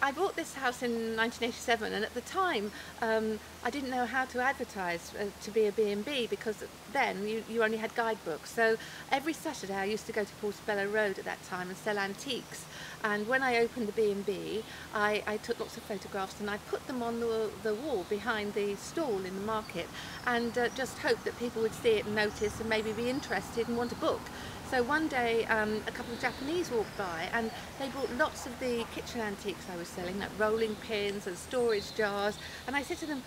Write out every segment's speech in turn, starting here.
I bought this house in 1987, and at the time I didn't know how to advertise to be a B&B, because then you only had guidebooks. So every Saturday I used to go to Portobello Road at that time and sell antiques. And when I opened the B&B, I took lots of photographs and I put them on the wall behind the stall in the market, and just hoped that people would see it and notice and maybe be interested and want a book. So one day a couple of Japanese walked by and they bought lots of the kitchen antiques I was selling, like rolling pins and storage jars, and I said to them,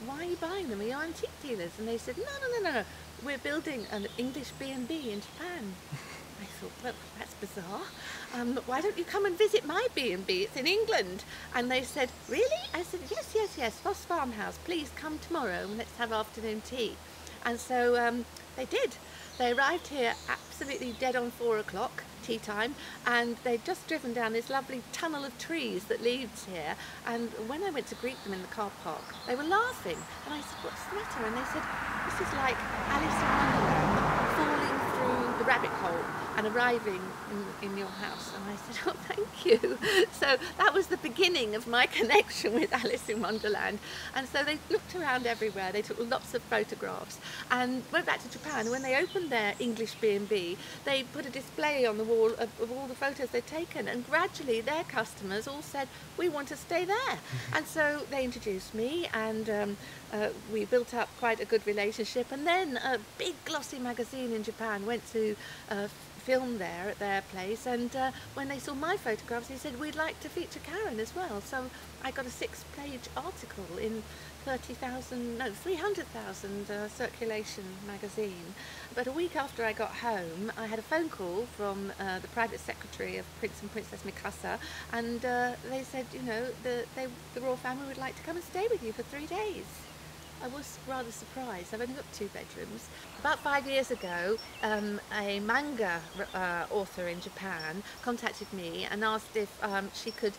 "Why are you buying them? Are you antique dealers?" And they said, "No, we're building an English B&B in Japan." I thought, well, that's bizarre. Why don't you come and visit my B&B? It's in England. And they said, "Really?" I said, yes, Foss Farmhouse, please come tomorrow and let's have afternoon tea. And so they did. They arrived here absolutely dead on 4 o'clock, tea time, and they'd just driven down this lovely tunnel of trees that leads here. And when I went to greet them in the car park, they were laughing. And I said, "What's the matter?" And they said, "This is like Alice in Wonderland falling through the rabbit hole and arriving in your house." And I said, "Oh, thank you." So that was the beginning of my connection with Alice in Wonderland. And so they looked around everywhere, they took lots of photographs and went back to Japan. When they opened their English B&B, they put a display on the wall of all the photos they'd taken, and gradually their customers all said, "We want to stay there." And so they introduced me, and we built up quite a good relationship. And then a big glossy magazine in Japan went to film there at their place, and when they saw my photographs they said, "We'd like to feature Caron as well." So I got a 6-page article in 300,000 circulation magazine. But a week after I got home, I had a phone call from the private secretary of Prince and Princess Mikasa, and they said, you know, the royal family would like to come and stay with you for 3 days. I was rather surprised. I've only got 2 bedrooms. About 5 years ago, a manga author in Japan contacted me and asked if she could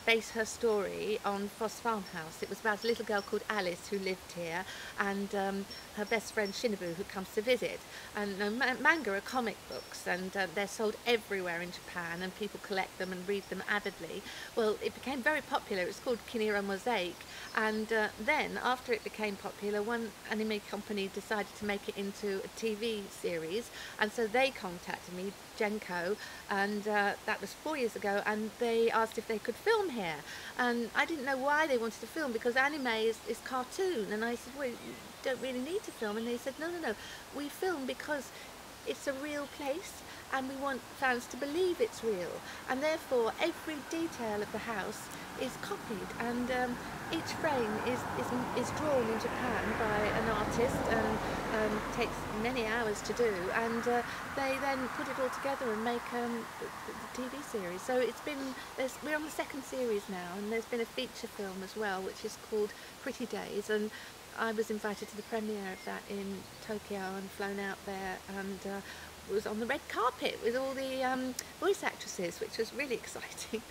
base her story on Foss Farmhouse. It was about a little girl called Alice who lived here, and her best friend Shinobu, who comes to visit. And manga are comic books, and they're sold everywhere in Japan, and people collect them and read them avidly. Well, it became very popular. It was called Kiniro Mosaic, and then after it became popular, one anime company decided to make it into a TV series, and so they contacted me, Genko, and that was 4 years ago, and they asked if they could film here. And I didn't know why they wanted to film, because anime is cartoon, and I said, "Well, you don't really need to film." And they said, no, we film because it's a real place and we want fans to believe it's real, and therefore every detail of the house is copied, and each frame is drawn in Japan by an artist, and takes many hours to do, and they then put it all together and make the TV series. So we're on the 2nd series now, and there's been a feature film as well, which is called Pretty Days, and I was invited to the premiere of that in Tokyo and flown out there, and was on the red carpet with all the voice actresses, which was really exciting.